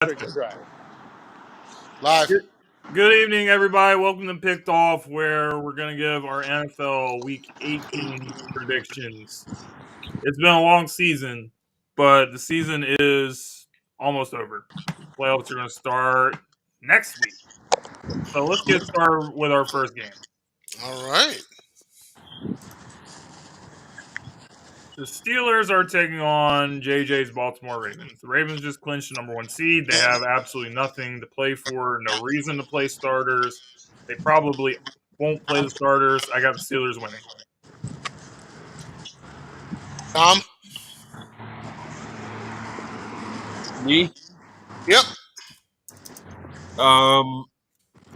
That's right. Live. Good evening, everybody. Welcome to Picked Off, where we're going to give our NFL Week 18 predictions. It's been a long season, but the season is almost over. Playoffs are going to start next week. So let's get started with our first game. All right. The Steelers are taking on JJ's Baltimore Ravens. The Ravens just clinched the number one seed. They have absolutely nothing to play for, no reason to play starters. They probably won't play the starters. I got the Steelers winning. Tom. Me? Yep.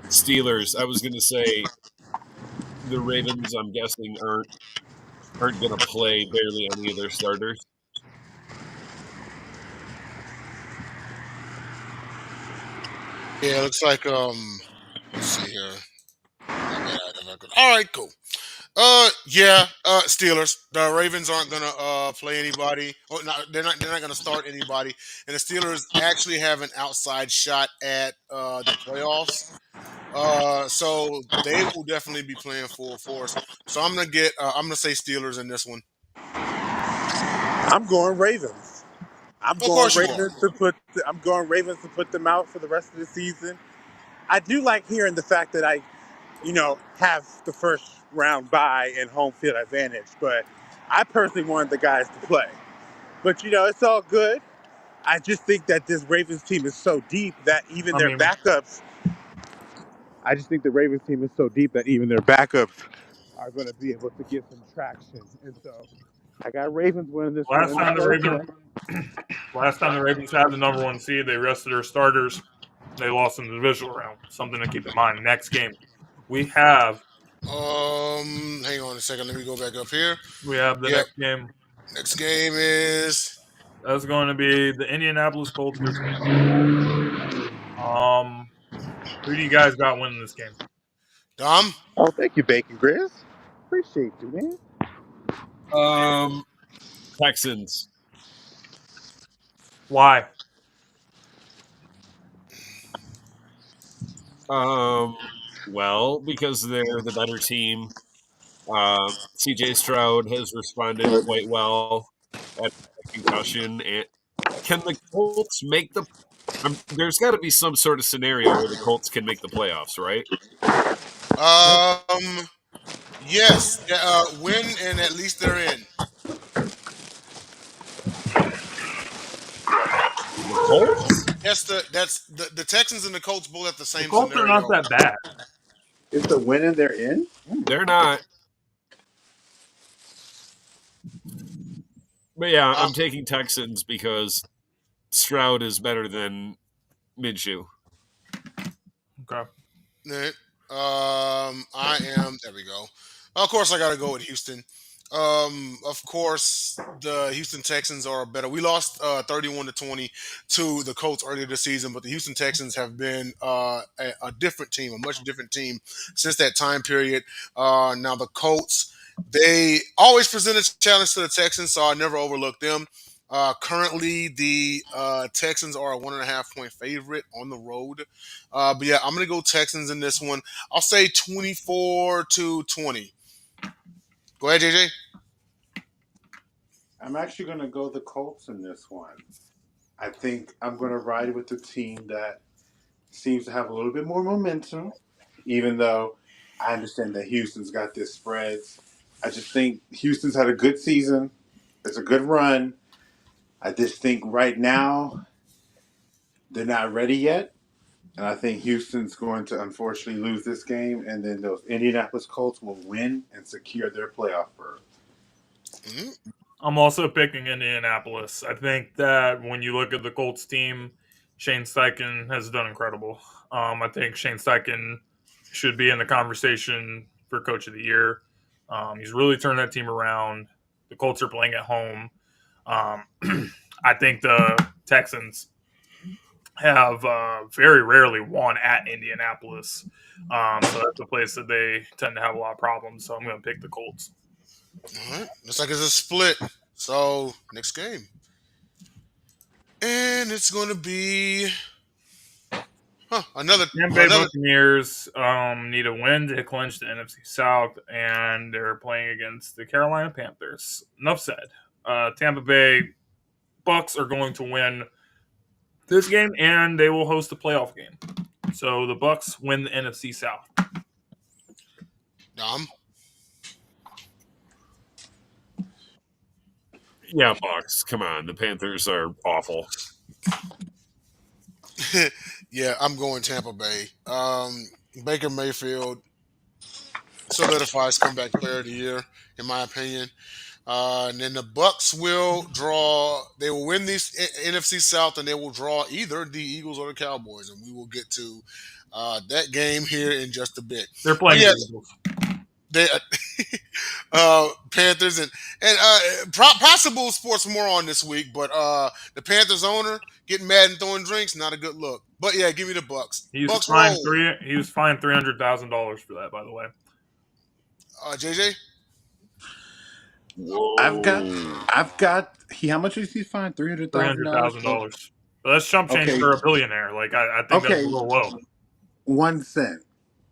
Steelers. I was going to say the Ravens, I'm guessing, aren't going to play barely any of their starters. Yeah, looks like let's see here. All right, cool. Yeah, Steelers. The Ravens aren't gonna play anybody. Or not, they're not gonna start anybody. And the Steelers actually have an outside shot at the playoffs. So they will definitely be playing full force. So I'm gonna say Steelers in this one. I'm going Ravens. I'm Of going course you are. Ravens to put. I'm going Ravens to put them out for the rest of the season. I do like hearing the fact that I have the first round bye and home field advantage, but I personally wanted the guys to play. But it's all good. I just think that this Ravens team is so deep that even I their mean, backups. I just think the Ravens team is so deep that even their backups are going to be able to get some traction. And so I got Ravens winning this one last in the time the first Ravens, one. last time the Ravens had the number one seed, they rested their starters. They lost in the divisional round. Something to keep in mind. Next game, we have Hang on a second. Let me go back up here. the Yep. next game. Next game is That's going to be the Indianapolis Colts versus Tampa. Who do you guys got winning this game? Dom. Oh, thank you, Bacon Grizz. Appreciate you, man. Texans. Why? Well, because they're the better team. CJ Stroud has responded quite well at concussion. And can the Colts make the? There's got to be some sort of scenario where the Colts can make the playoffs, right? Yep. Um. Yes. Yeah, win and at least they're in. The Colts? That's the Texans and the Colts both have the The same Colts are not scenario. that bad. It's a win and they're in. They're not. But yeah, Uh, I'm taking Texans because Stroud is better than Minshew. Okay. Right. I am. There we go. Of course, I got to go with Houston. Of course, the Houston Texans are better. We lost 31-20 to the Colts earlier this season, but the Houston Texans have been a different team, a much different team since that time period. Now the Colts, they always present a challenge to the Texans, so I never overlook them. Currently, the Texans are a 1.5 point favorite on the road. But yeah, I'm gonna go Texans in this one. I'll say 24-20. Go ahead, JJ. I'm actually going to go the Colts in this one. I think I'm going to ride with the team that seems to have a little bit more momentum, even though I understand that Houston's got this spreads. I just think Houston's had a good season. It's a good run. I just think right now they're not ready yet. And I think Houston's going to unfortunately lose this game, and then those Indianapolis Colts will win and secure their playoff berth. Mm-hmm. I'm also picking Indianapolis. I think that when you look at the Colts team, Shane Steichen has done incredible. I think Shane Steichen should be in the conversation for Coach of the Year. He's really turned that team around. The Colts are playing at home. Um, I think the Texans have very rarely won at Indianapolis. So that's a place that they tend to have a lot of problems. So I'm going to pick the Colts. All right. Looks like it's a split. So next game, and it's going to be Tampa Bay another. Buccaneers need a win to clinch the NFC South, and they're playing against the Carolina Panthers. Enough said. Tampa Bay Bucks are going to win this game, and they will host a playoff game. So the Bucks win the NFC South. Dom. Yeah, Bucks. Come on, the Panthers are awful. Yeah, I'm going Tampa Bay. Baker Mayfield solidifies comeback player of the year, in my opinion. And then the Bucks will draw. They will win this NFC South, and they will draw either the Eagles or the Cowboys, and we will get to that game here in just a bit. They're But playing yeah, the Eagles. they Panthers and possible sports more on this week, but the Panthers owner getting mad and throwing drinks, not a good look. But yeah, give me the Bucks. He was Bucks fined roll. $300,000 for that, by the way. JJ. I've got, Whoa. How much is he fined? $300,000. $300,000. But that's chump change Okay, for a billionaire. Like I think that's okay, a little low. 1 cent,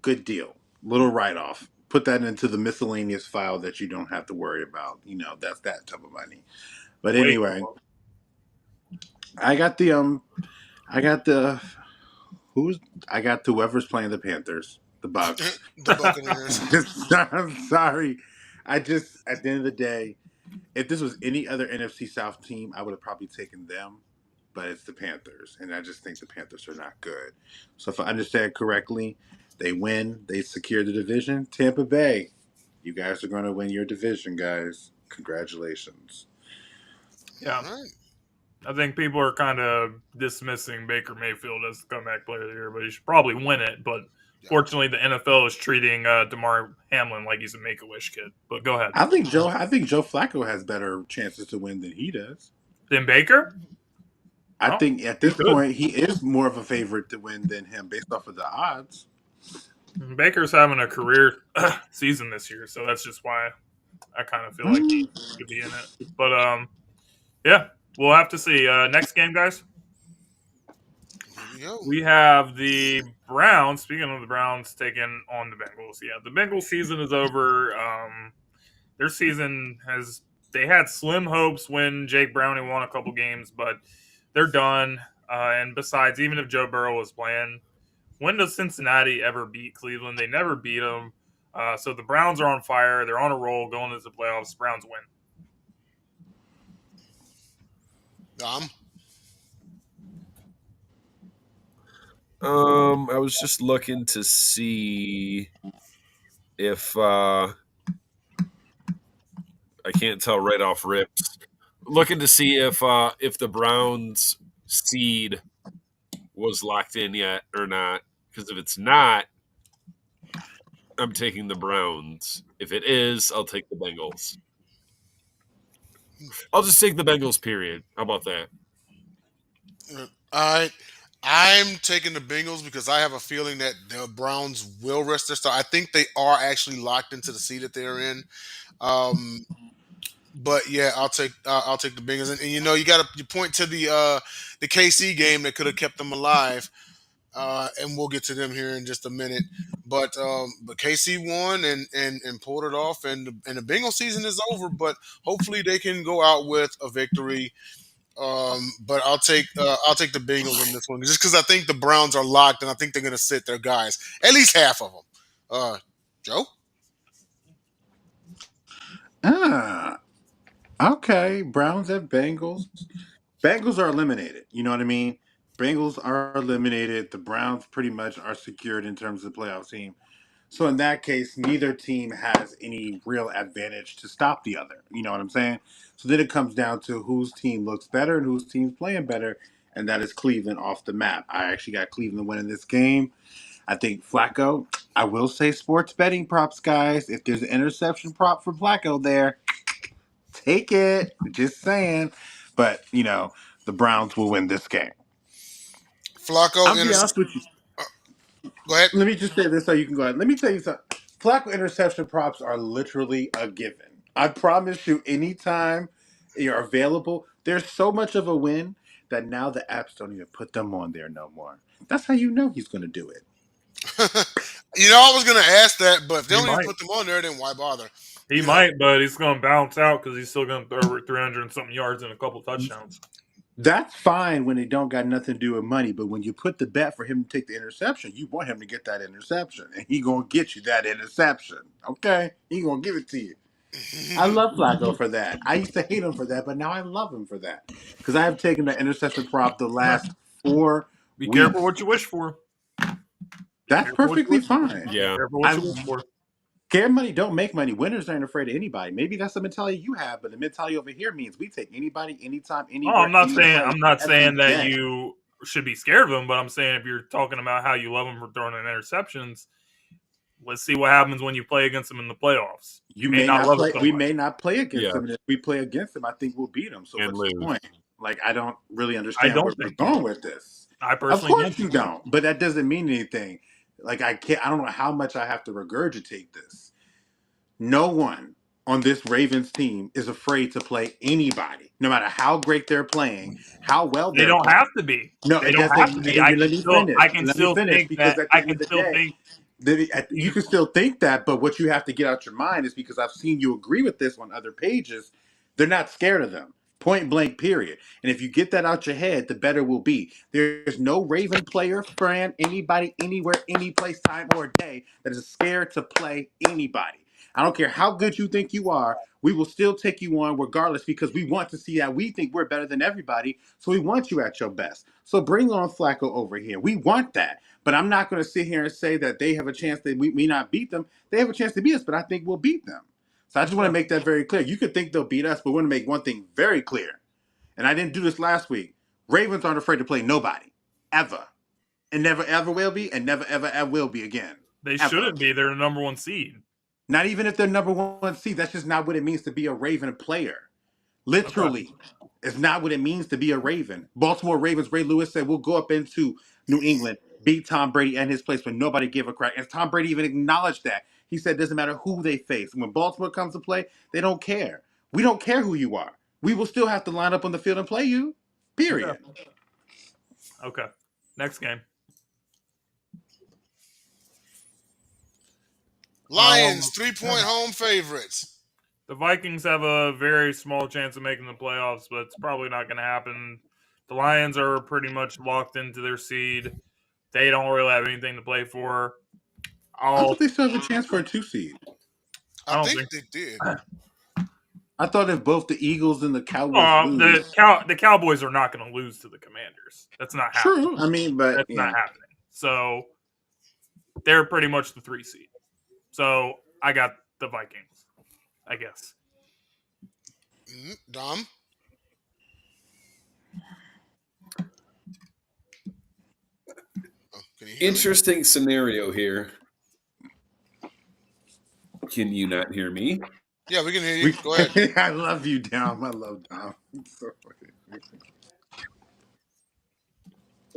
good deal. Little write off. Put that into the miscellaneous file that you don't have to worry about. That's that type of money. But Wait, anyway, I got the I got the who's I got whoever's playing the Panthers, the Bucks. The Buccaneers. I'm sorry. At the end of the day, if this was any other NFC South team, I would have probably taken them. But it's the Panthers, and I just think the Panthers are not good. So if I understand correctly, they win, they secure the division. Tampa Bay, you guys are going to win your division, guys. Congratulations. yeah. All right. I think people are kind of dismissing Baker Mayfield as the comeback player of the year, but he should probably win it. But fortunately, the NFL is treating DeMar Hamlin like he's a Make-A-Wish kid. But go ahead. I think Joe Flacco has better chances to win than he does. Then Baker? I Oh, think at this point he is more of a favorite to win than him based off of the odds. Baker's having a career season this year, so that's just why I kind of feel like he could be in it. But yeah, we'll have to see. Next game, guys. Here we go. We have the Browns. Speaking of the Browns, taking on the Bengals. Yeah, the Bengals season is over. Their season has. They had slim hopes when Jake Browning won a couple games, but they're done. And besides, even if Joe Burrow was playing, when does Cincinnati ever beat Cleveland? They never beat them. So the Browns are on fire. They're on a roll going into the playoffs. Browns win. Dom. I was just looking to see if I can't tell right off rips. Looking to see if the Browns seed was locked in yet or not. Because if it's not, I'm taking the Browns. If it is, I'll take the Bengals. I'll just take the Bengals, period. How about that? All right. I'm taking the Bengals because I have a feeling that the Browns will rest their star. I think they are actually locked into the seat that they're in. But yeah, I'll take the Bengals. And you got to point to the KC game that could have kept them alive. And we'll get to them here in just a minute. But KC won and pulled it off, and the Bengals season is over. But hopefully they can go out with a victory. But I'll take the Bengals in this one just because I think the Browns are locked, and I think they're going to sit their guys, at least half of them. Joe. Okay. Browns at Bengals. Bengals are eliminated. You know what I mean? Bengals are eliminated. The Browns pretty much are secured in terms of the playoff team. So in that case, neither team has any real advantage to stop the other. You know what I'm saying? So then it comes down to whose team looks better and whose team's playing better, and that is Cleveland off the map. I actually got Cleveland winning this game. I think Flacco, I will say sports betting props, guys. If there's an interception prop for Flacco there, take it. Just saying. But, the Browns will win this game. Flacco. I'll be honest with you. Go ahead. Let me just say this so you can go ahead. Let me tell you something. Flacco interception props are literally a given. I promise you, anytime you're available, there's so much of a win that now the apps don't even put them on there no more. That's how you know he's going to do it. I was gonna ask that, but if they He don't even might. put them on there, then why bother? He might, but he's going to bounce out because he's still going to throw over 300 and something yards and a couple touchdowns. That's fine when they don't got nothing to do with money, but when you put the bet for him to take the interception, you want him to get that interception, and he gonna get you that interception. Okay, he gonna give it to you. I love Flacco for that. I used to hate him for that, but now I love him for that because I have taken the interception prop the last 4 Be weeks. careful what you wish for. That's perfectly fine. Yeah. Careful what you wish for. Scared money don't make money. Winners ain't afraid of anybody. Maybe that's the mentality you have, but the mentality over here means we take anybody, anytime, Oh, anywhere. I'm not any saying that day. you should be scared of him, but I'm saying if you're talking about how you love him for throwing in interceptions, let's see what happens when you play against him in the playoffs. You may not love play. it so We much. may not play against him, and if we play against him, I think we'll beat him. So And what's the lose. point? Like, I don't really understand don't where we're think going with this. I Of personally course don't. you don't, but that doesn't mean anything. Like, I can't. I don't know how much I have to regurgitate this. No one on this Ravens team is afraid to play anybody, no matter how great they're playing, how well They they're don't playing. have to be. No, They it don't have to doesn't. be. I Let me finish. can Let me still finish think because that. at the I end can of the still day, think. you can still think that, but what you have to get out your mind is because I've seen you agree with this on other pages. They're not scared of them. Point blank, period. And if you get that out your head, the better we'll be. There's no Raven player, fan, anybody, anywhere, any place, time, or day that is scared to play anybody. I don't care how good you think you are. We will still take you on regardless because we want to see that we think we're better than everybody. So we want you at your best. So bring on Flacco over here. We want that. But I'm not going to sit here and say that they have a chance that we may not beat them. They have a chance to beat us, but I think we'll beat them. So I just want to make that very clear. You could think they'll beat us, but we're going to make one thing very clear. And I didn't do this last week. Ravens aren't afraid to play nobody. Ever. And never ever will be, and never ever will be again. They Ever. shouldn't be. They're the number 1 seed. Not even if they're number 1 seed. That's just not what it means to be a Raven player. Literally. Okay. It's not what it means to be a Raven. Baltimore Ravens, Ray Lewis said, we'll go up into New England, beat Tom Brady and his place, but nobody give a crap. And Tom Brady even acknowledged that. He said it doesn't matter who they face. When Baltimore comes to play, they don't care. We don't care who you are. We will still have to line up on the field and play you. Period. Okay. Next game. Lions 3-point home favorites. The Vikings have a very small chance of making the playoffs, but it's probably not going to happen. The Lions are pretty much locked into their seed. They don't really have anything to play for. I thought they still have a chance for a 2 seed. I think they did. I thought if both the Eagles and the Cowboys lose, the Cowboys are not going to lose to the Commanders. That's not happening. True. I mean, but that's not happening. So they're pretty much the 3 seed. So I got the Vikings, I guess. Dom? Interesting scenario here. Can you not hear me? Yeah, we can hear you. Go ahead. I love you, Dom. I love Dom.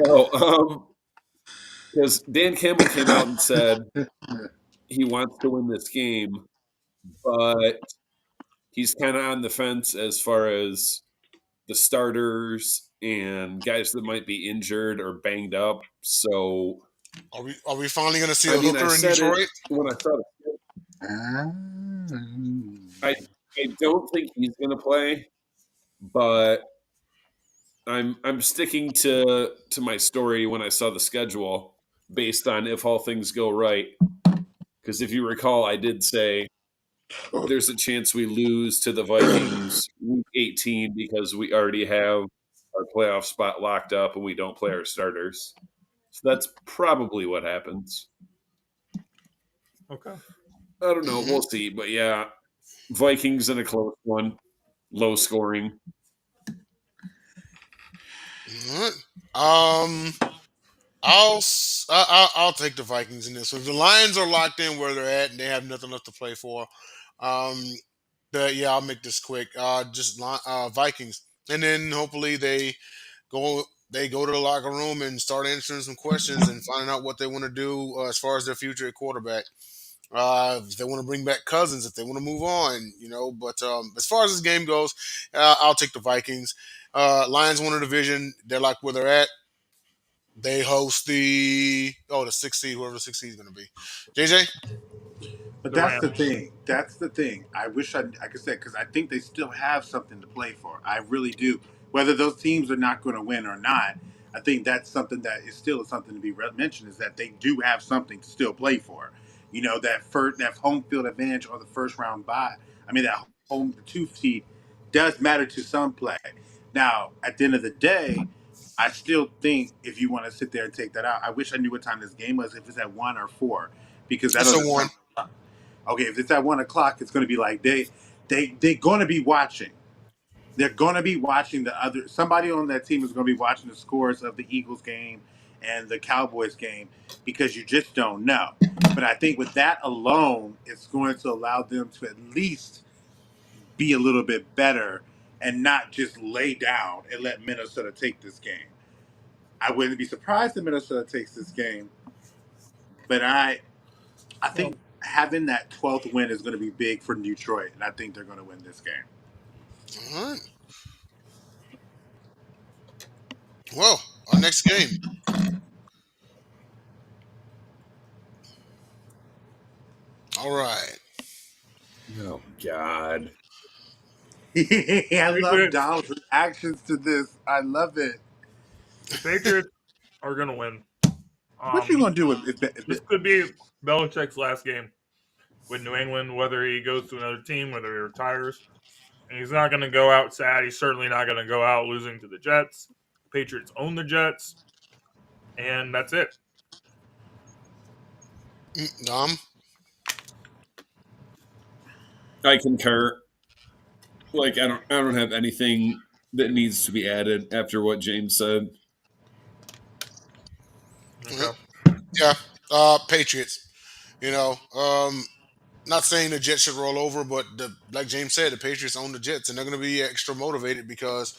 So because Dan Campbell came out and said he wants to win this game, but he's kind of on the fence as far as the starters and guys that might be injured or banged up. So, are we finally going to see a hooker in Detroit? When I saw it, I don't think he's going to play, but I'm sticking to my story when I saw the schedule based on if all things go right. Because if you recall, I did say there's a chance we lose to the Vikings week 18 because we already have our playoff spot locked up and we don't play our starters. So that's probably what happens. Okay. I don't know. We'll see. But yeah, Vikings in a close one, low scoring. I'll take the Vikings in this. So if the Lions are locked in where they're at and they have nothing left to play for, but yeah, I'll make this quick. Just Vikings, and then hopefully they go to the locker room and start answering some questions and finding out what they want to do as far as their future at quarterback. If they want to bring back Cousins, if they want to move on, But as far as this game goes, I'll take the Vikings. Lions won the division. They're like where they're at. They host the sixth seed, whoever the sixth seed is going to be. JJ. But The that's the Rams. thing. That's the thing. I wish like I said, because I think they still have something to play for. I really do. Whether those teams are not going to win or not, I think that's something that is still something to be mentioned is that they do have something to still play for. That home field advantage or the first round bye. I mean, that home the two seed does matter to some play. Now, at the end of the day, I still think if you want to sit there and take that out, I wish I knew what time this game was. If it's at 1 or 4, because that It's a doesn't one. sound. Okay, if it's at 1 o'clock, it's going to be like they're going to be watching. They're going to be watching the other. Somebody on that team is going to be watching the scores of the Eagles game and the Cowboys game because you just don't know. But I think with that alone, it's going to allow them to at least be a little bit better and not just lay down and let Minnesota take this game. I wouldn't be surprised if Minnesota takes this game, but I Well, think having that 12th win is going to be big for Detroit, and I think they're going to win this game. All right. Well, our next game. All right. Oh God. I love Patriots. Donald's reactions to this. I love it. The Patriots are going to win. What you He, going to do this could be Belichick's last game with New England, whether he goes to another team, whether he retires. And he's not going to go out sad. He's certainly not going to go out losing to the Jets. Patriots own the Jets, and that's it. Dom. I concur. Like I don't have anything that needs to be added after what James said. Okay. Yeah. Patriots. You know, not saying the Jets should roll over, but like James said, the Patriots own the Jets, and they're going to be extra motivated because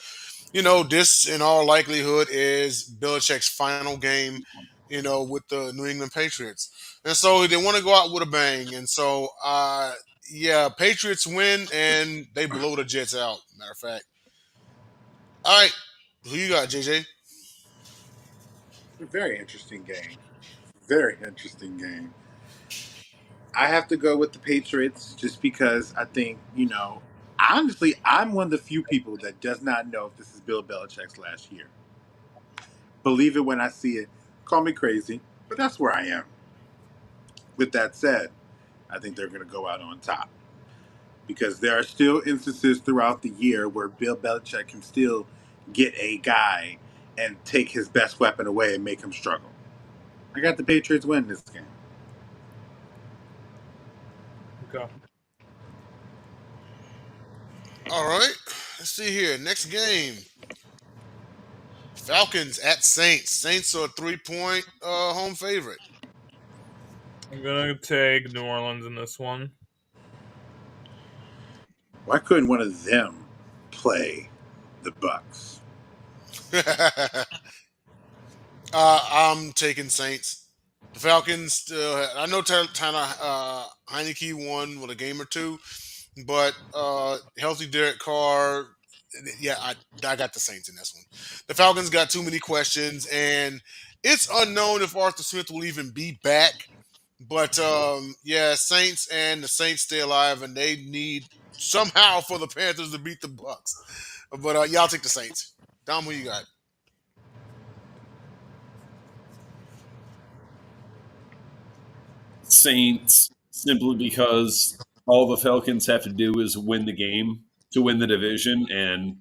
this in all likelihood is Belichick's final game. With the New England Patriots, and so they want to go out with a bang, and so yeah, Patriots win and they blow the Jets out. Matter of fact. All right, who you got, JJ? Very interesting game. Very interesting game. I have to go with the Patriots just because I think, honestly, I'm one of the few people that does not know if this is Bill Belichick's last year. Believe it when I see it. Call me crazy, but that's where I am. With that said, I think they're going to go out on top because there are still instances throughout the year where Bill Belichick can still get a guy and take his best weapon away and make him struggle. I got the Patriots win this game. Okay. All right, let's see here. Next game. Falcons at Saints. Saints are a 3-point home favorite. I'm going to take New Orleans in this one. Why couldn't one of them play the Bucks? I'm taking Saints. The Falcons. I know Tyler Heineke won with a game or two, but healthy Derek Carr. Yeah, I got the Saints in this one. The Falcons got too many questions, and it's unknown if Arthur Smith will even be back. But yeah, Saints and the Saints stay alive, and they need somehow for the Panthers to beat the Bucks. But y'all take the Saints. Dom, who you got? Saints, simply because all the Falcons have to do is win the game to win the division, and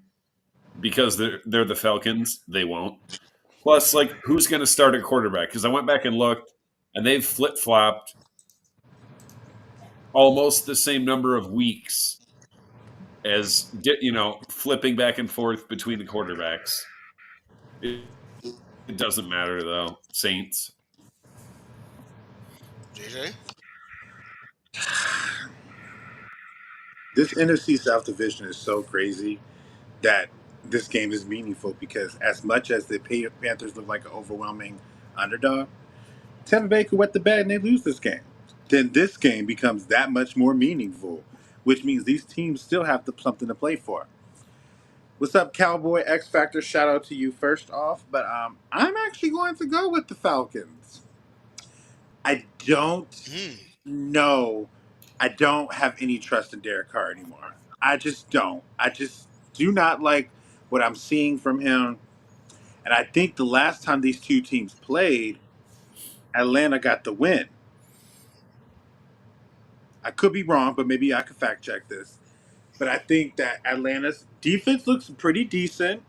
because they're the Falcons, they won't. Plus, like, who's going to start at quarterback? Because I went back and looked, and they've flip flopped almost the same number of weeks as flipping back and forth between the quarterbacks. It doesn't matter though. Saints. JJ? This NFC South division is so crazy that this game is meaningful because as much as the Panthers look like an overwhelming underdog, Tampa Bay could wet the bed and they lose this game. then this game becomes that much more meaningful, which means these teams still have something to play for. What's up, Cowboy X Factor? Shout out to you first off, but I'm actually going to go with the Falcons. I don't Hmm. know. I don't have any trust in Derek Carr anymore. I just don't. I just do not like what I'm seeing from him. And I think the last time these two teams played, Atlanta got the win. I could be wrong, but maybe I could fact check this. But I think that Atlanta's defense looks pretty decent.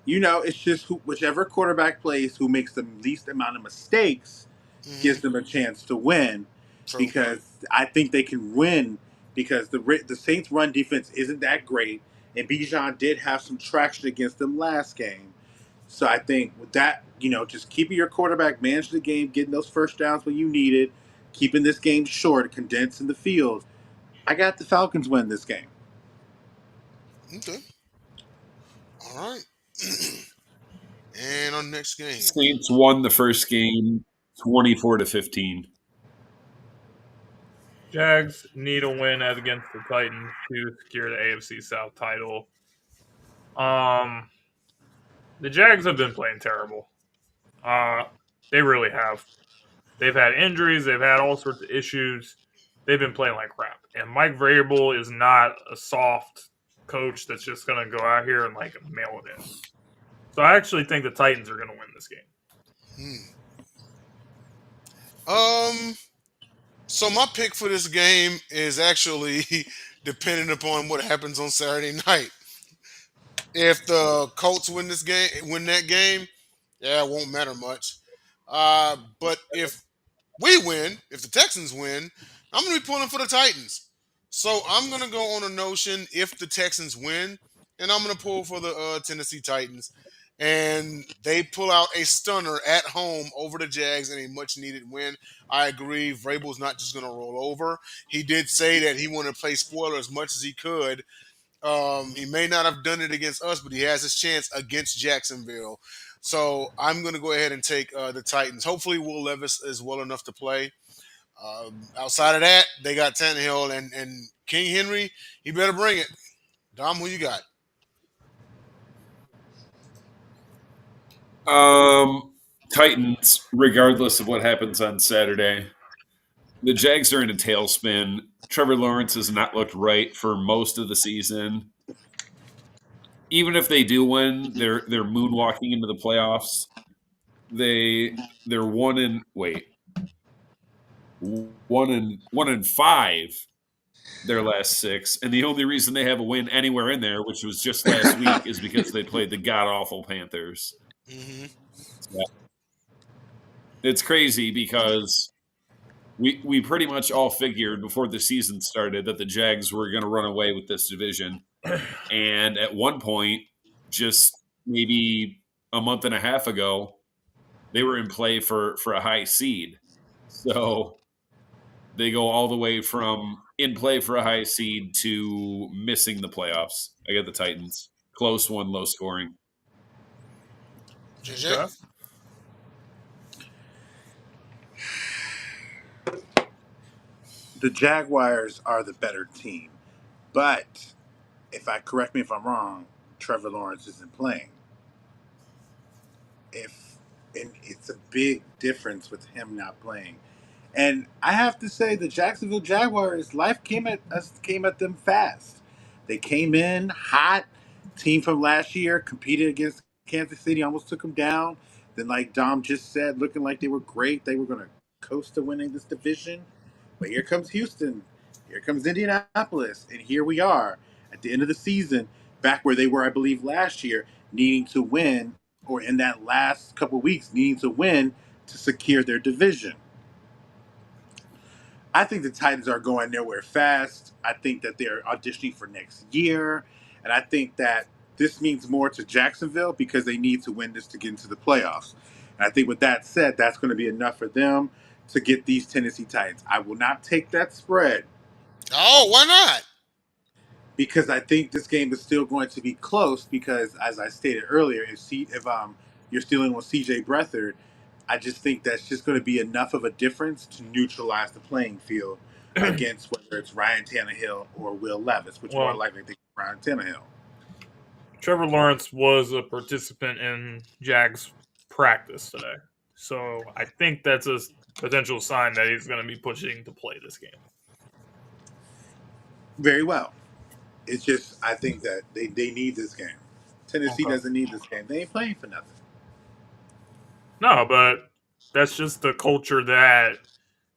It's just whichever quarterback plays who makes the least amount of mistakes Hmm. gives them a chance to win. True. Because I think they can win because the Saints' run defense isn't that great, and Bijan did have some traction against them last game. So I think with that, just keeping your quarterback, managing the game, getting those first downs when you need it, keeping this game short, condensing the field. I got the Falcons win this game. Okay. All right. And our next game. Saints won the first game 24-15. Jags need a win as against the Titans to secure the AFC South title. The Jags have been playing terrible. They really have. They've had injuries. They've had all sorts of issues. They've been playing like crap. And Mike Vrabel is not a soft coach that's just going to go out here and like mail it in. So I actually think the Titans are going to win this game. So my pick for this game is actually dependent upon what happens on Saturday night. If the Colts win that game, yeah, it won't matter much. But if we win, if the Texans win, I'm going to be pulling for the Titans. So I'm going to go on a notion if the Texans win, and I'm going to pull for the Tennessee Titans. And they pull out a stunner at home over the Jags in a much-needed win. I agree. Vrabel's not just going to roll over. He did say that he wanted to play spoiler as much as he could. He may not have done it against us, but he has his chance against Jacksonville. So I'm going to go ahead and take the Titans. Hopefully, Will Levis is well enough to play. Outside of that, they got Tannehill and King Henry. He better bring it. Dom, who you got? Titans, regardless of what happens on Saturday. The Jags are in a tailspin. Trevor Lawrence has not looked right for most of the season. Even if they do win, they're moonwalking into the playoffs. They're one and five their last six, and the only reason they have a win anywhere in there, which was just last week, is because they played the god awful Panthers. Mm-hmm. Yeah. It's crazy because we pretty much all figured before the season started that the Jags were going to run away with this division, and at one point, just maybe a month and a half ago, they were in play for a high seed. So they go all the way from in play for a high seed to missing the playoffs. I got the Titans. Close one, low scoring. JJ? Okay. The Jaguars are the better team, but correct me if I'm wrong, Trevor Lawrence isn't playing. And it's a big difference with him not playing. And I have to say, the Jacksonville Jaguars, life came at them fast. They came in hot. Team from last year competed against Kansas City, almost took them down. Then, like Dom just said, looking like they were great, they were going to coast to winning this division. But here comes Houston, here comes Indianapolis, and here we are at the end of the season, back where they were, I believe, last year, needing to win, or in that last couple of weeks, needing to win to secure their division. I think the Titans are going nowhere fast. I think that they're auditioning for next year. And I think that this means more to Jacksonville because they need to win this to get into the playoffs. And I think with that said, that's going to be enough for them to get these Tennessee Titans. I will not take that spread Oh, why not? because I think this game is still going to be close because, as I stated earlier, if you're dealing with CJ Beathard, I just think that's just going to be enough of a difference to neutralize the playing field against whether it's Ryan Tannehill or Will Levis, which more Well, likely think Ryan Tannehill. Trevor Lawrence was a participant in Jags practice today, so I think that's a potential sign that he's going to be pushing to play this game. Very well. It's just I think that they need this game. Tennessee Okay. doesn't need this game. They ain't playing for nothing. No, but that's just the culture that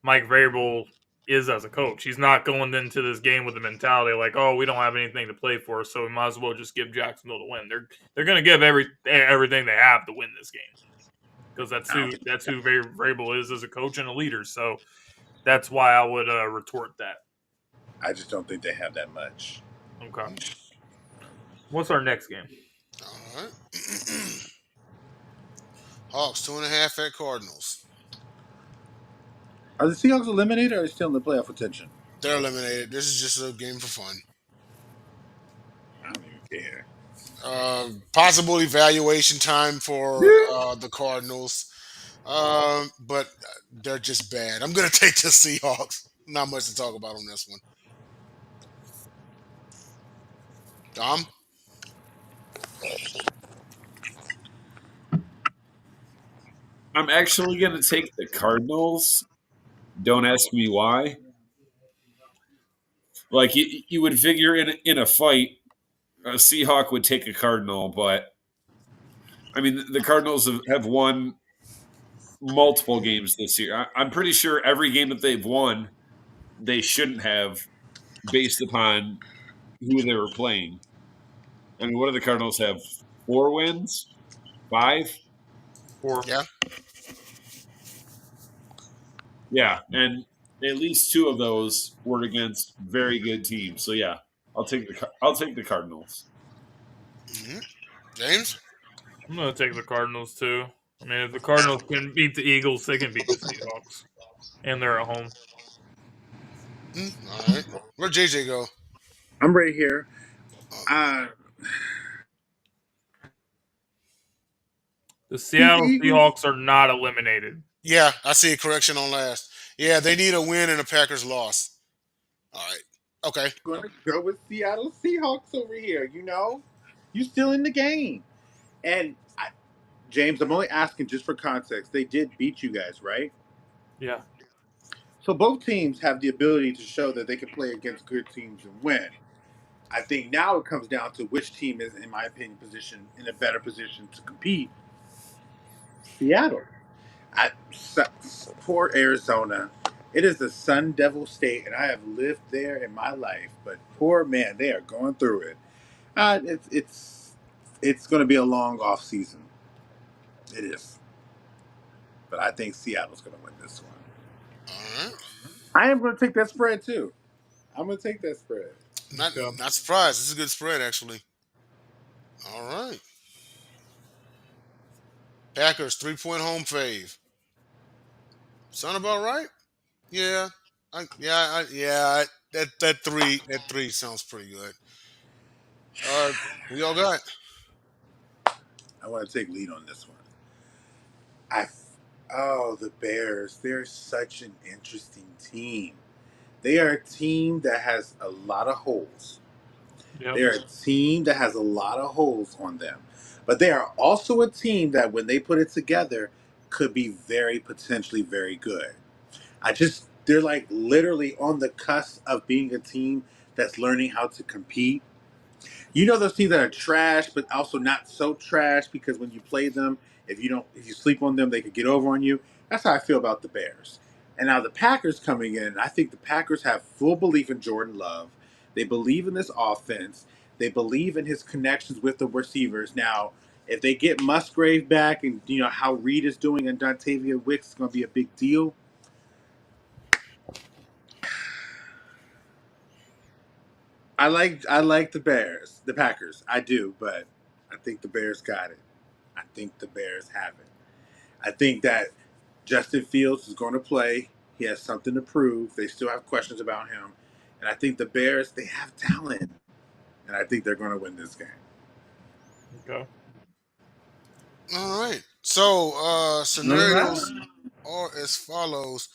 Mike Vrabel is as a coach. He's not going into this game with the mentality like, "Oh, we don't have anything to play for, so we might as well just give Jacksonville the win." They're going to give everything they have to win this game because that's I don't who think Vrabel is as a coach and a leader. So that's why I would retort that. I just don't think they have that much. Okay. What's our next game? All right. Hawks 2.5 at Cardinals. Are the Seahawks eliminated or are they still in the playoff contention? They're eliminated. This is just a game for fun. I don't even care. Possible evaluation time for the Cardinals, but they're just bad. I'm going to take the Seahawks. Not much to talk about on this one. Dom? I'm actually going to take the Cardinals. Don't ask me why. Like you would figure in a fight, a Seahawk would take a Cardinal, but I mean the Cardinals have won multiple games this year. I'm pretty sure every game that they've won, they shouldn't have, based upon who they were playing. I mean, what do the Cardinals have? 4 wins? 5? 4. Yeah. Yeah, and at least 2 of those were against very good teams. So yeah, I'll take the Cardinals. Mm-hmm. James? I'm going to take the Cardinals too. I mean, if the Cardinals can beat the Eagles, they can beat the Seahawks, and they're at home. All right. Where'd JJ go? I'm right here. The Seattle Eagles. Seahawks are not eliminated. Yeah, I see a correction on last. Yeah, they need a win and a Packers loss. All right. Okay. Going to go with Seattle Seahawks over here. You still in the game. And James, I'm only asking just for context. They did beat you guys, right? Yeah. So both teams have the ability to show that they can play against good teams and win. I think now it comes down to which team is, in my opinion, in a better position to compete. Seattle. Poor Arizona. It is the Sun Devil State, and I have lived there in my life. But poor man, they are going through it. It's going to be a long off season. It is, but I think Seattle's going to win this one. All right. I am going to take that spread too. I'm going to take that spread. Not surprised. This is a good spread, actually. All right. Packers 3-point home fave. Sound about right? Yeah. That three sounds pretty good. We all got. I want to take lead on this one. The Bears. They're such an interesting team. They are a team that has a lot of holes. Yep. They're a team that has a lot of holes on them. But they are also a team that when they put it together could be potentially very good. They're like literally on the cusp of being a team that's learning how to compete. You know those teams that are trash, but also not so trash because when you play them, if you sleep on them, they could get over on you. That's how I feel about the Bears. And now the Packers coming in, I think the Packers have full belief in Jordan Love. They believe in this offense. They believe in his connections with the receivers. Now, if they get Musgrave back and how Reed is doing and Dontavia Wicks is going to be a big deal. I like the Bears, the Packers. I do, but I think the Bears got it. I think the Bears have it. I think that Justin Fields is going to play. He has something to prove. They still have questions about him. And I think the Bears, they have talent. And I think they're going to win this game. Okay. All right. So scenarios are as follows.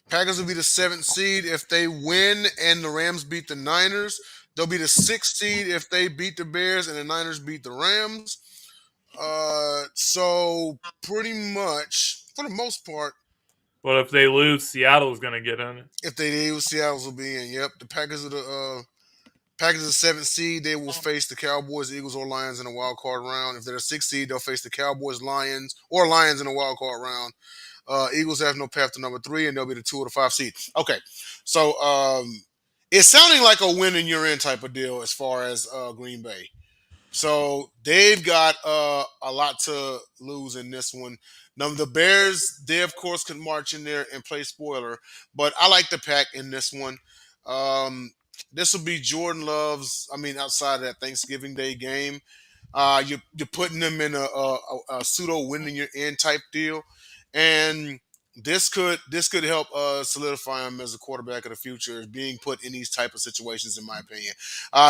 Packers will be the 7th seed if they win and the Rams beat the Niners. They'll be the 6th seed if they beat the Bears and the Niners beat the Rams. So pretty much, for the most part, But if they lose, Seattle's going to get in it. if they do, Seattle's will be in. Yep, the Packers are the 7th seed. They will face the Cowboys, Eagles, or Lions in a wild card round. If they're the 6th seed, they'll face the Cowboys, Lions, or Lions in a wild card round. Eagles have no path to number 3, and they'll be the 2 or the 5 seed. Okay, so it's sounding like a win and you're in type of deal as far as Green Bay. So they've got a lot to lose in this one. Now the Bears, they of course can march in there and play spoiler, but I like the Pack in this one. Um, this will be Jordan Love's. I mean, outside of that Thanksgiving Day game, you're putting them in a pseudo winning your in type deal, and this could help solidify him as a quarterback of the future, being put in these type of situations. In my opinion,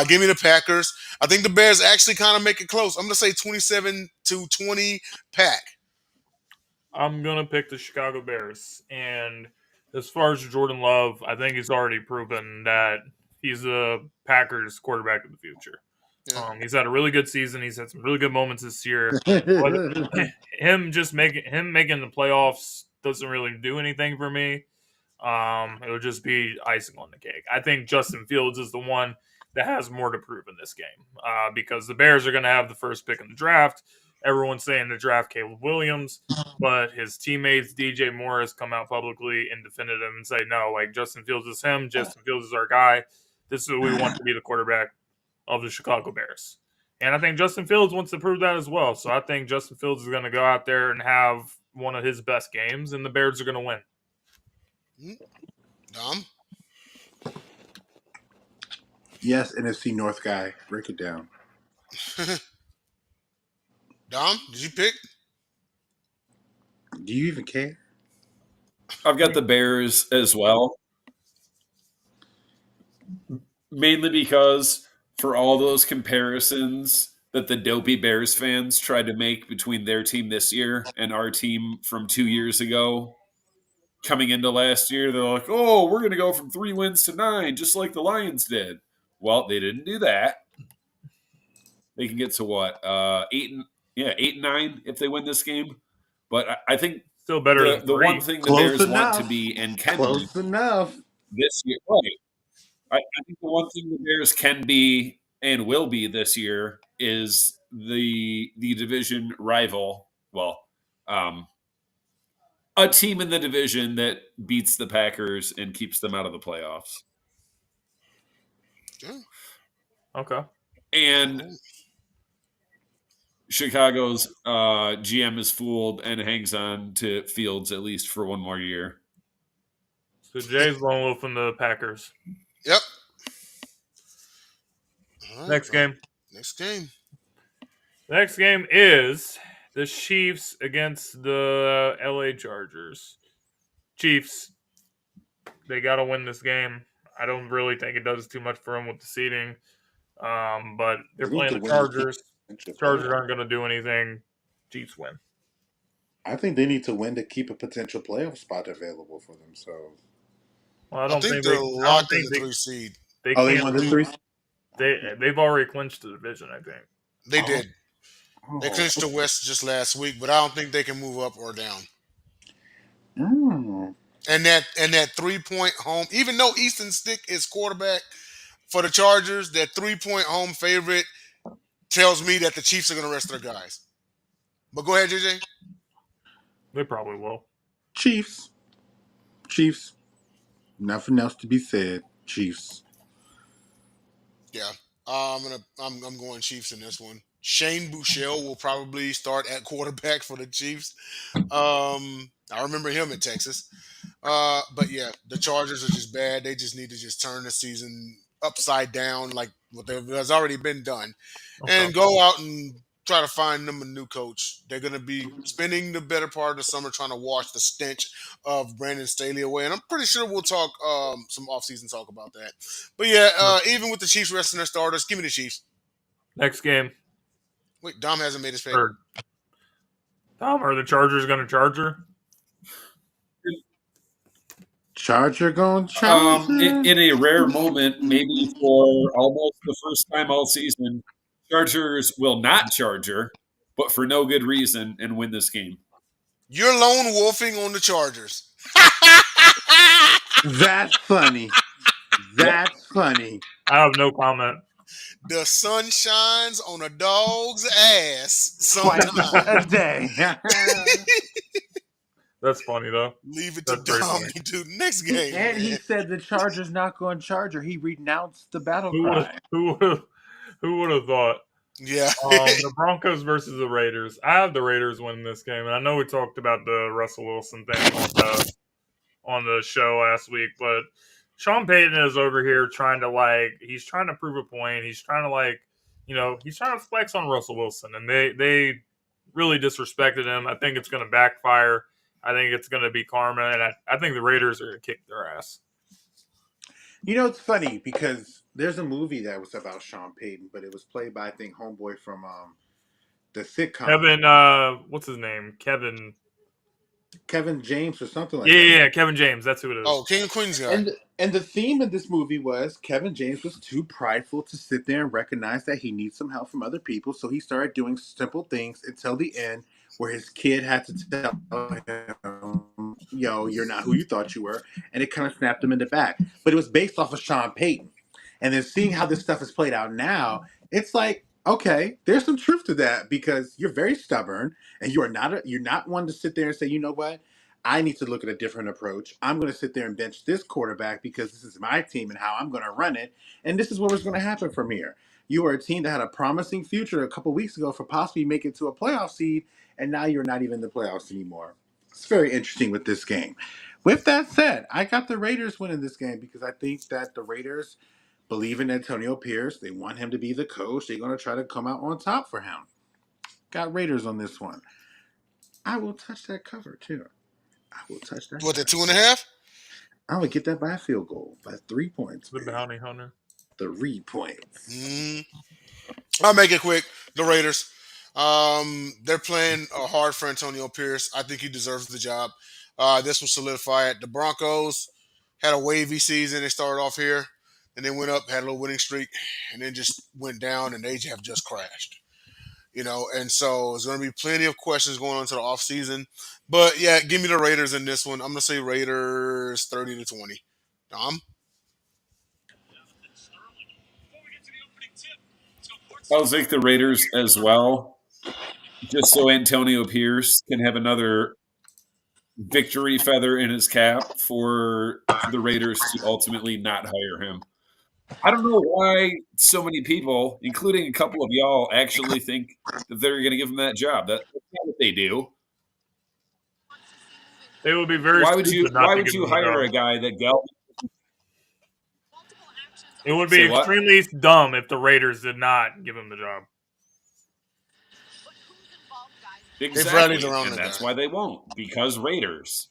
give me the Packers. I think the Bears actually kind of make it close. I'm going to say 27-20 Pack. I'm going to pick the Chicago Bears. And as far as Jordan Love, I think he's already proven that he's a Packers quarterback of the future. Yeah. He's had a really good season. He's had some really good moments this year. But him making the playoffs doesn't really do anything for me. It would just be icing on the cake. I think Justin Fields is the one that has more to prove in this game because the Bears are going to have the first pick in the draft. Everyone's saying to draft Caleb Williams, but his teammates DJ Morris come out publicly and defended him and say, no, like Justin Fields is him. Justin Fields is our guy. This is who we want to be the quarterback of the Chicago Bears. And I think Justin Fields wants to prove that as well. So I think Justin Fields is going to go out there and have one of his best games, and the Bears are going to win. Dom? Yes, NFC North guy. Break it down. Dom, did you pick? Do you even care? I've got the Bears as well. Mainly because for all those comparisons that the dopey Bears fans tried to make between their team this year and our team from 2 years ago, coming into last year, they're like, oh, we're going to go from 3 wins to 9, just like the Lions did. Well, they didn't do that. They can get to what? 8 and 9 if they win this game. But I think still better than the one thing the Close Bears enough. want to be and can Close be enough. this year. Right. I think the one thing the Bears can be and will be this year is the division rival. Well, a team in the division that beats the Packers and keeps them out of the playoffs. Yeah. Okay. And Chicago's GM is fooled and hangs on to Fields at least for one more year. So Jay's lone wolf in the Packers. Yep. All right, Next game. Next game. The next game is the Chiefs against the LA Chargers. Chiefs, they got to win this game. I don't really think it does too much for them with the seeding. But they're playing the Chargers. Chargers aren't going to do anything. Chiefs win. I think they need to win to keep a potential playoff spot available for themselves. Well, I think they're locked in the 3 seed. They Oh, they can't won the lose. 3. They've already clinched the division, I think. They did. Oh. They clinched the West just last week, but I don't think they can move up or down. Mm. And that 3-point home, even though Easton Stick is quarterback for the Chargers, that 3-point home favorite tells me that the Chiefs are going to rest their guys. But go ahead, JJ. They probably will. Chiefs. Nothing else to be said. Chiefs. Yeah, I'm going Chiefs in this one. Shane Buechele will probably start at quarterback for the Chiefs. I remember him at Texas. But yeah, the Chargers are just bad. They just need to just turn the season upside down, like what has already been done, and go out and try to find them a new coach. They're going to be spending the better part of the summer trying to wash the stench of Brandon Staley away, and I'm pretty sure we'll talk some offseason talk about that. But yeah, even with the Chiefs resting their starters, give me the Chiefs. Next game. Wait, Dom hasn't made his pick. Third. Tom, are the Chargers going to charge her? Charger going Charger. In a rare moment, maybe for almost the first time all season, Chargers will not Charger, but for no good reason, and win this game. You're lone wolfing on the Chargers. That's funny. That's funny. I have no comment. The sun shines on a dog's ass Twice sometimes. a day. That's funny though. Leave it to That's very Dom funny. to do the next game. And he man. said the Charger's not going Charger. He renounced the battle cry. Who would have thought? Yeah. The Broncos versus the Raiders. I have the Raiders winning this game, and I know we talked about the Russell Wilson thing on the show last week, but Sean Payton is over here trying to he's trying to prove a point. He's trying to he's trying to flex on Russell Wilson, and they really disrespected him. I think it's going to backfire. I think it's going to be karma, and I think the Raiders are going to kick their ass. You know, it's funny because there's a movie that was about Sean Payton, but it was played by, I think, homeboy from the sitcom. Kevin, what's his name? Kevin James or something like that. Yeah, Kevin James. That's who it is. Oh, King of Queens guy. And the theme of this movie was Kevin James was too prideful to sit there and recognize that he needs some help from other people, so he started doing simple things until the end where his kid had to tell him, yo, you're not who you thought you were, and it kind of snapped him in the back. But it was based off of Sean Payton. And then seeing how this stuff is played out now, it's like, okay, there's some truth to that because you're very stubborn and you're not one to sit there and say, you know what? I need to look at a different approach. I'm going to sit there and bench this quarterback because this is my team and how I'm going to run it. And this is what was going to happen from here. You were a team that had a promising future a couple weeks ago for possibly making it to a playoff seed, and now you're not even in the playoffs anymore. It's very interesting with this game. With that said, I got the Raiders winning this game because I think that the Raiders believe in Antonio Pierce. They want him to be the coach. They're going to try to come out on top for him. Got Raiders on this one. I will touch that cover, too. I will touch that. What, the 2.5? I would get that by a field goal, by 3 points. The bounty hunter. 3 points. I'll make it quick. The Raiders. They're playing hard for Antonio Pierce. I think he deserves the job. This will solidify it. The Broncos had a wavy season. They started off here, and then went up, had a little winning streak, and then just went down, and they have just crashed. And so there's going to be plenty of questions going on to the offseason. But, yeah, give me the Raiders in this one. I'm going to say Raiders 30-20. Dom? I'll take the Raiders as well, just so Antonio Pierce can have another victory feather in his cap for the Raiders to ultimately not hire him. I don't know why so many people, including a couple of y'all, actually think that they're going to give him that job. That's not what they do. They would be very. Why would you hire a guy that Gal? It would be extremely dumb if the Raiders did not give him the job. Exactly, and that's why they won't, because Raiders.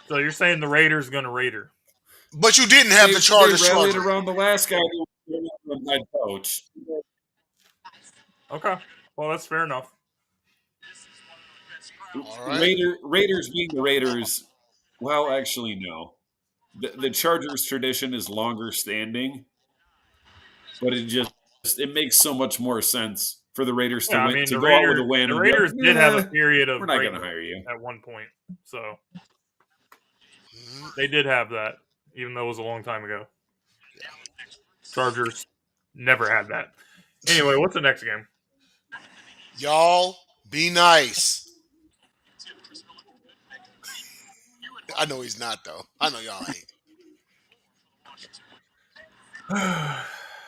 So you're saying the Raiders going to Raider? But you didn't have the Chargers. They rallied around the last guy who was the head coach. Okay, well that's fair enough. Right. Raiders being the Raiders. Well, actually, no. The Chargers tradition is longer standing, but it makes so much more sense for the Raiders to win, to go out with a win. The Raiders did have a period of we're not going to hire you at one point, so they did have that, even though it was a long time ago. Chargers never had that. Anyway, what's the next game? Y'all be nice. I know he's not, though. I know y'all ain't.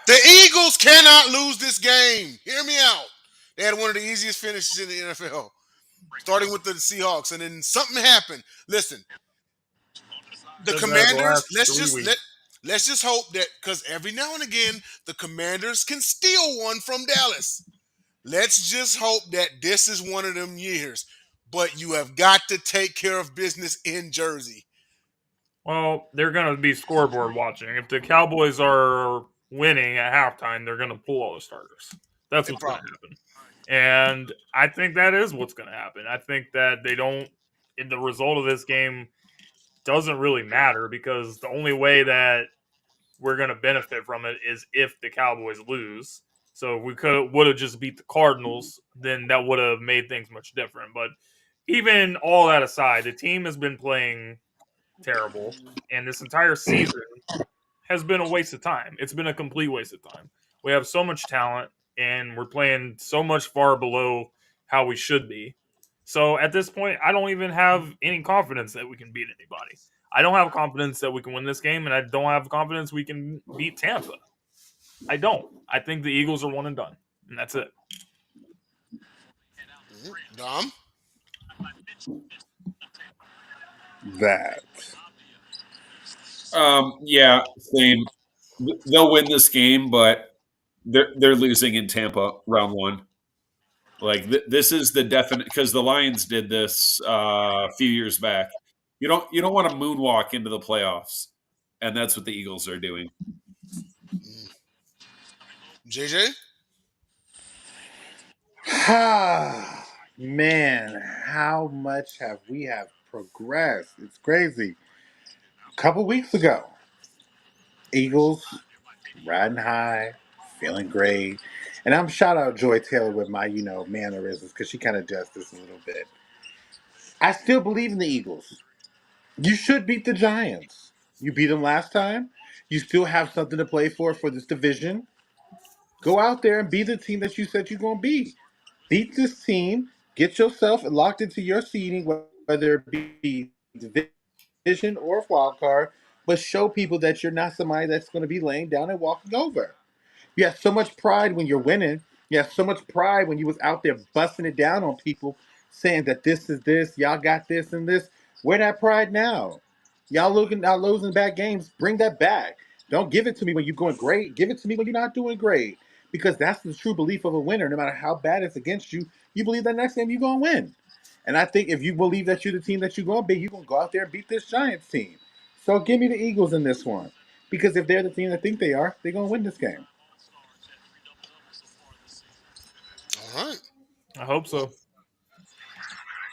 The Eagles cannot lose this game. Hear me out. They had one of the easiest finishes in the NFL, starting with the Seahawks, and then something happened. Listen, the Commanders. Let's just hope that, because every now and again the Commanders can steal one from Dallas. Let's just hope that this is one of them years. But you have got to take care of business in Jersey. Well, they're going to be scoreboard watching. If the Cowboys are winning at halftime, they're going to pull all the starters. That's what's going to happen. And I think that is what's going to happen. I think that they don't, in the result of this game doesn't really matter because the only way that we're going to benefit from it is if the Cowboys lose. So if we could would have just beat the Cardinals, then that would have made things much different. But even all that aside, the team has been playing terrible, and this entire season has been a waste of time. It's been a complete waste of time. We have so much talent, and we're playing so much far below how we should be. So at this point, I don't even have any confidence that we can beat anybody. I don't have confidence that we can win this game, and I don't have confidence we can beat Tampa. I don't. I think the Eagles are one and done, and that's it. Dom. That. Yeah, same. They'll win this game, but they're losing in Tampa round one. Like this is the definite because the Lions did this a few years back. You don't want to moonwalk into the playoffs, and that's what the Eagles are doing. JJ. Man, how much have we have progressed? It's crazy. A couple weeks ago, Eagles riding high, feeling great. And I'm shout out Joy Taylor with my, mannerisms because she kind of does this a little bit. I still believe in the Eagles. You should beat the Giants. You beat them last time. You still have something to play for this division. Go out there and be the team that you said you're going to be. Beat this team. Get yourself locked into your seeding, whether it be division or wild card, but show people that you're not somebody that's going to be laying down and walking over. You have so much pride when you're winning. You have so much pride when you was out there busting it down on people, saying that this is this, y'all got this and this. Where that pride now? Y'all looking out losing bad games. Bring that back. Don't give it to me when you're going great. Give it to me when you're not doing great. Because that's the true belief of a winner. No matter how bad it's against you, you believe that next game you're gonna win. And I think if you believe that you're the team that you're gonna be, you're gonna go out there and beat this Giants team. So give me the Eagles in this one. Because if they're the team that think they are, they're gonna win this game. All right. I hope Well, so.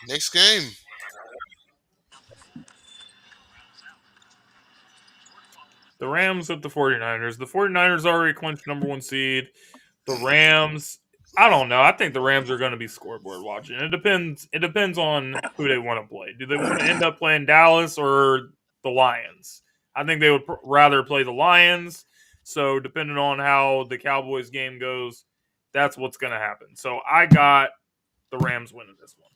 next game. The Rams at the 49ers. The 49ers already clinched number one seed. The Rams, I don't know. I think the Rams are going to be scoreboard watching. It depends. It depends on who they want to play. Do they want to end up playing Dallas or the Lions? I think they would rather play the Lions. So depending on how the Cowboys game goes, that's what's going to happen. So I got the Rams winning this one.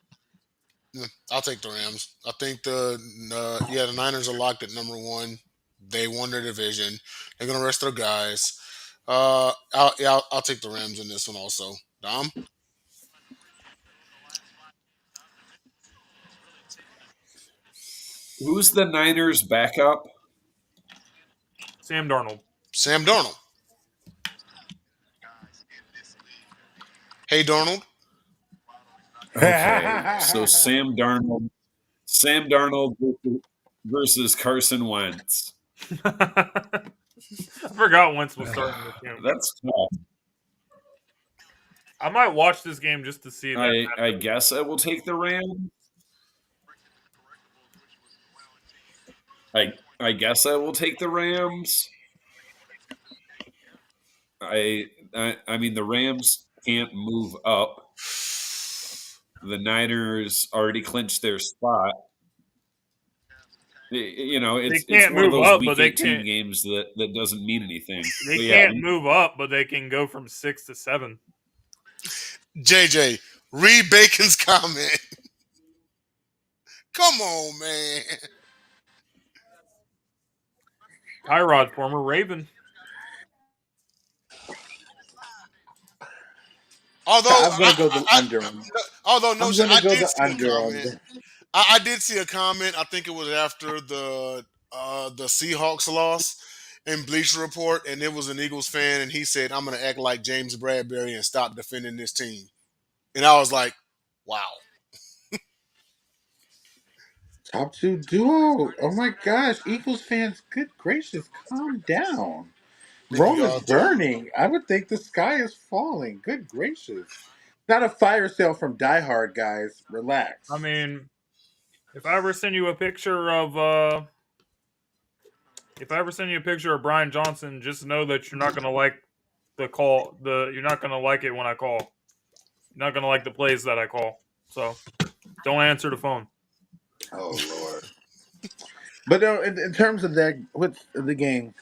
Yeah, I'll take the Rams. I think the Niners are locked at number one. They won their division. They're gonna rest their guys. I'll take the Rams in this one also. Dom. Who's the Niners' backup? Sam Darnold. Sam Darnold. Hey Darnold. Okay, so Sam Darnold versus Carson Wentz. I forgot Wentz was starting this game. That's tough. I might watch this game just to see that. I guess I will take the Rams. I guess I will take the Rams. I mean the Rams can't move up. The Niners already clinched their spot. It's can't one of move those up, week but they 18 can't- games that doesn't mean anything. They But can't move up, but they can go from 6 to 7. JJ, read Bacon's comment. Come on, man. Tyrod, former Raven. Although I'm gonna go the under. although no I'm shit, gonna I go did the see a under on comment. this. I did see a comment. I think it was after the Seahawks loss in Bleacher Report, and it was an Eagles fan, and he said, "I'm going to act like James Bradbury and stop defending this team." And I was like, "Wow." Top two duo. Oh my gosh, Eagles fans, good gracious, calm down. I think we Rome is all do. burning. I would think the sky is falling. Good gracious. Not a fire sale from Die Hard, guys. Relax. I mean, if I ever send you a picture of Brian Johnson, just know that you're not gonna like the call. You're not gonna like it when I call. You're not gonna like the plays that I call. So don't answer the phone. Oh Lord. But in terms of that, what's the game?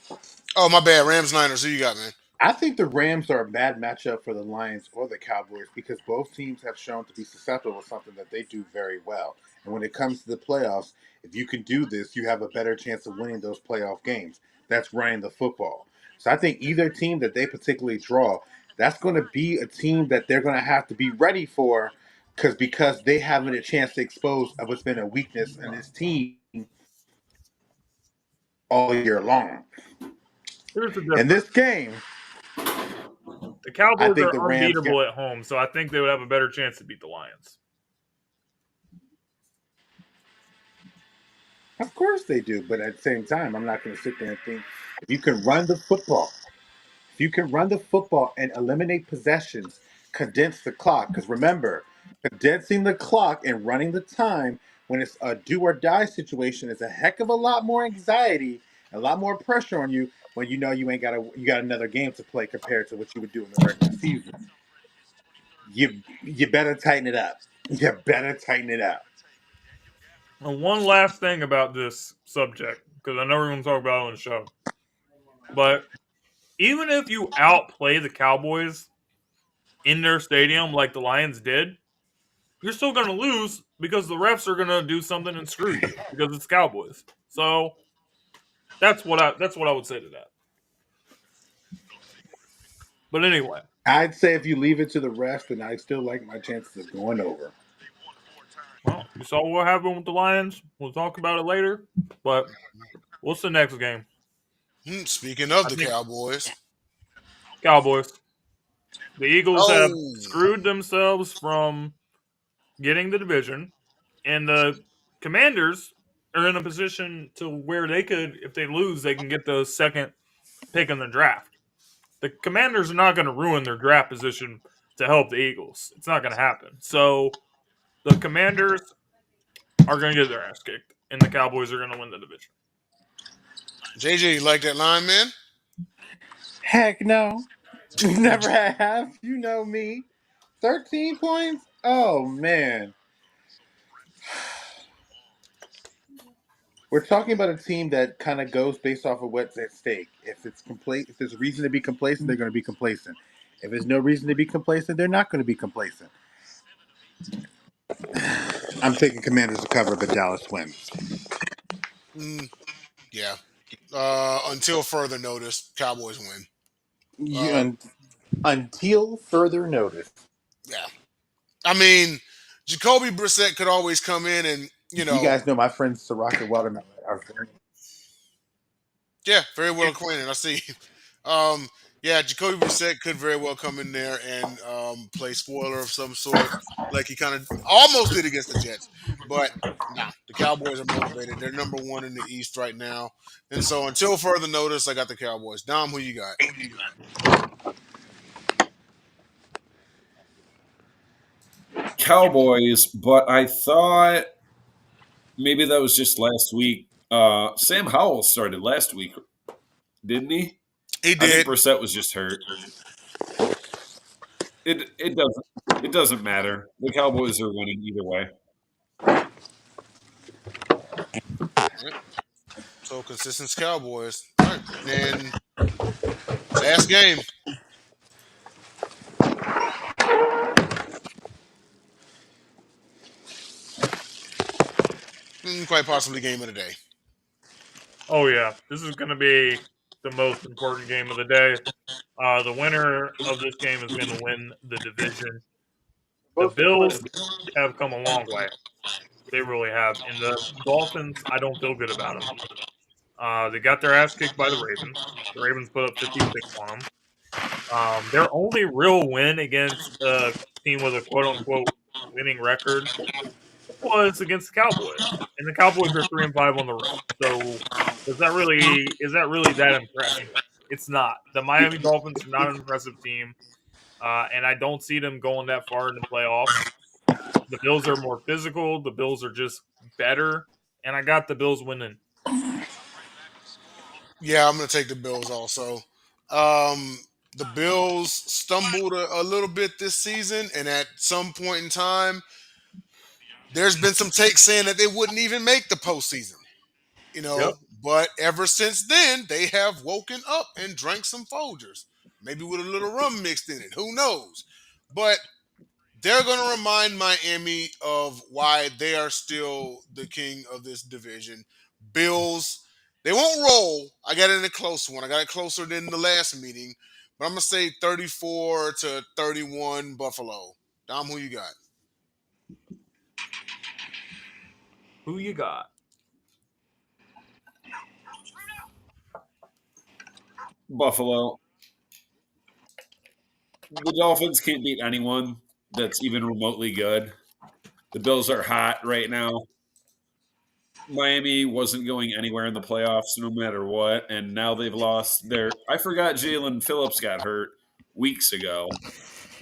Oh, my bad. Rams Niners. Who you got, man? I think the Rams are a bad matchup for the Lions or the Cowboys because both teams have shown to be susceptible to something that they do very well. And when it comes to the playoffs, if you can do this, you have a better chance of winning those playoff games. That's running the football. So I think either team that they particularly draw, that's going to be a team that they're going to have to be ready for because they haven't a chance to expose what's been a weakness in this team all year long. Here's the In difference. this game, The Cowboys think are the Rams unbeatable at home, so I think they would have a better chance to beat the Lions. Of course they do, but at the same time, I'm not going to sit there and think if you can run the football, and eliminate possessions, condense the clock. Because remember, condensing the clock and running the time when it's a do or die situation is a heck of a lot more anxiety, a lot more pressure on you when you know you got another game to play compared to what you would do in the regular season. You better tighten it up. You better tighten it up. And one last thing about this subject, because I know we're going to talk about it on the show, but even if you outplay the Cowboys in their stadium like the Lions did, you're still going to lose because the refs are going to do something and screw you because it's Cowboys. So that's what I would say to that. But anyway, I'd say if you leave it to the rest, then I still like my chances of going over. well, you saw what happened with the Lions. We'll talk about it later. But what's the next game? Speaking of the Cowboys. Cowboys. The Eagles have Oh. screwed themselves from getting the division, and the Commanders are in a position to where they could, if they lose, they can get the second pick in the draft. The Commanders are not going to ruin their draft position to help the Eagles. It's not going to happen. So the Commanders are going to get their ass kicked, and the Cowboys are going to win the division. JJ, you like that line, man? Heck no. Never have. You know me. 13 points? Oh, man. We're talking about a team that kind of goes based off of what's at stake. If there's a reason to be complacent, they're going to be complacent. If there's no reason to be complacent, they're not going to be complacent. I'm taking Commanders to cover, but Dallas wins. Yeah. Until further notice, Cowboys win. Until further notice. Yeah. I mean, Jacoby Brissett could always come in and, You guys know my friends Siraka and Watermelon are very... Yeah, very well acquainted. I see. Yeah, Jacoby Brissett could very well come in there and play spoiler of some sort, like he kind of almost did against the Jets. But nah, the Cowboys are motivated. They're number one in the East right now. And so until further notice, I got the Cowboys. Dom, who you got? Cowboys, but I thought maybe that was just last week. Sam Howell started last week, didn't he? He I think did. Brissett was just hurt. It doesn't matter. The Cowboys are winning either way. So consistent Cowboys. All right. And last game. Quite possibly game of the day. Oh, yeah. This is going to be the most important game of the day. The winner of this game is going to win the division. The Bills have come a long way. They really have. And the Dolphins, I don't feel good about them. They got their ass kicked by the Ravens. The Ravens put up 56 on them. Their only real win against a team with a quote-unquote winning record was against the Cowboys. And the Cowboys are 3-5 on the road. So is that really that impressive? It's not. The Miami Dolphins are not an impressive team. and I don't see them going that far in the playoffs. The Bills are more physical. The Bills are just better, and I got the Bills winning. Yeah, I'm going to take the Bills also. The Bills stumbled a little bit this season, and at some point in time, there's been some takes saying that they wouldn't even make the postseason. You Yep. know, but ever since then, they have woken up and drank some Folgers, maybe with a little rum mixed in it. Who knows? But they're going to remind Miami of why they are still the king of this division. Bills, they won't roll. I got it in a close one. I got it closer than the last meeting, but I'm going to say 34-31 Buffalo. Dom, who you got? Who you got? Buffalo. The Dolphins can't beat anyone that's even remotely good. The Bills are hot right now. Miami wasn't going anywhere in the playoffs no matter what, and now they've lost their. I forgot Jalen Phillips got hurt weeks ago,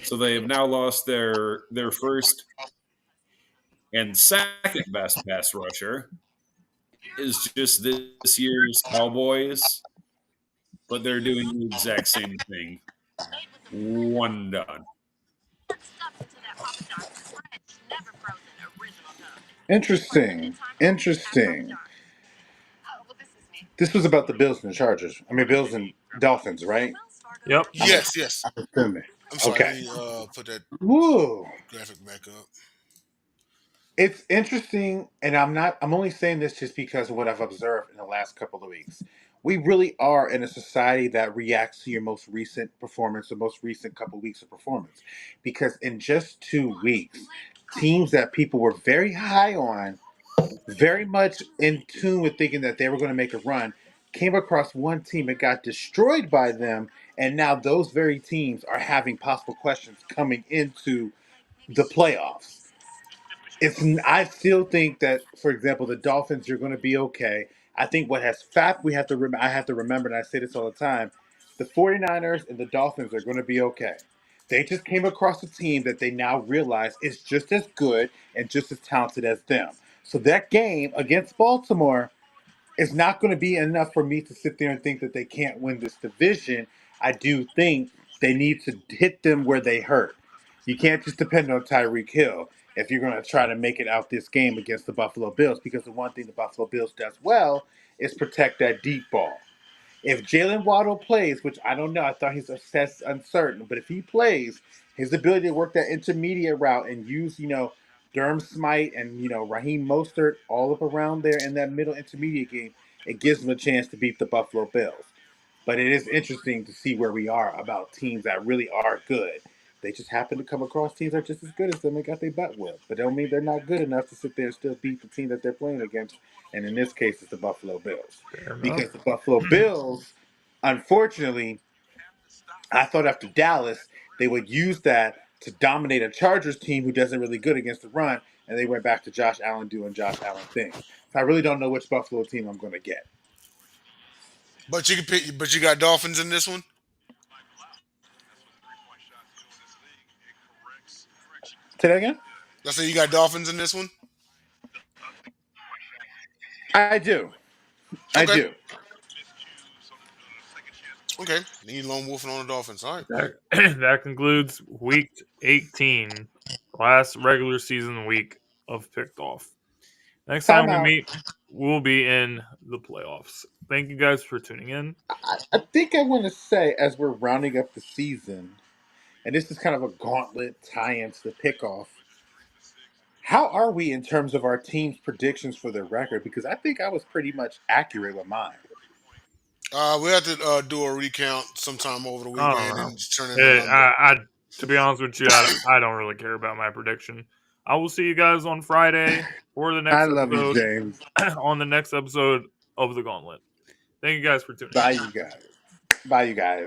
so they have now lost their first and second best pass rusher. Is just this year's Cowboys, but they're doing the exact same thing. One done. Interesting. Interesting. This was about the Bills and the Chargers. I mean, Bills and Dolphins, right? Yep. Yes, yes. I'm assuming. I'm sorry. Okay. Let me put that Woo. graphic back up. It's interesting, and I'm only saying this just because of what I've observed in the last couple of weeks. We really are in a society that reacts to your most recent performance, the most recent couple of weeks of performance. Because in just 2 weeks, teams that people were very high on, very much in tune with thinking that they were going to make a run, came across one team and got destroyed by them, and now those very teams are having possible questions coming into the playoffs. I still think that, for example, the Dolphins are going to be okay. I think what has fact we have to I have to remember, and I say this all the time, the 49ers and the Dolphins are going to be okay. They just came across a team that they now realize is just as good and just as talented as them. So that game against Baltimore is not going to be enough for me to sit there and think that they can't win this division. I do think they need to hit them where they hurt. You can't just depend on Tyreek Hill if you're going to try to make it out this game against the Buffalo Bills, because the one thing the Buffalo Bills does well is protect that deep ball. If Jalen Waddle plays, which I don't know, I thought he's assessed uncertain, but if he plays, his ability to work that intermediate route and use, Durham Smite and, Raheem Mostert all up around there in that middle intermediate game, it gives him a chance to beat the Buffalo Bills. But it is interesting to see where we are about teams that really are good. They just happen to come across teams that are just as good as them and got their butt whipped. But don't mean they're not good enough to sit there and still beat the team that they're playing against. And in this case, it's the Buffalo Bills. Fair enough. Because the Buffalo Bills, unfortunately, I thought after Dallas, they would use that to dominate a Chargers team who doesn't really good against the run, and they went back to Josh Allen doing Josh Allen things. So I really don't know which Buffalo team I'm going to get. But you can pick. But you got Dolphins in this one. Say that again? Let's say you got Dolphins in this one. I do. I Okay. do. Okay. Need lone wolfing on the Dolphins. All right. That concludes week 18, last regular season week of picked off. Next time Time we out. meet, we'll be in the playoffs. Thank you guys for tuning in. I think I want to say, as we're rounding up the season, and this is kind of a gauntlet tie-in to the pickoff, how are we in terms of our team's predictions for their record? Because I think I was pretty much accurate with mine. We have to do a recount sometime over the I weekend don't know. and just turn in the number. To be honest with you, I don't really care about my prediction. I will see you guys on Friday for the next I love you, episode. James. On the next episode of the Gauntlet. Thank you guys for tuning in. Bye, you guys. Bye, you guys.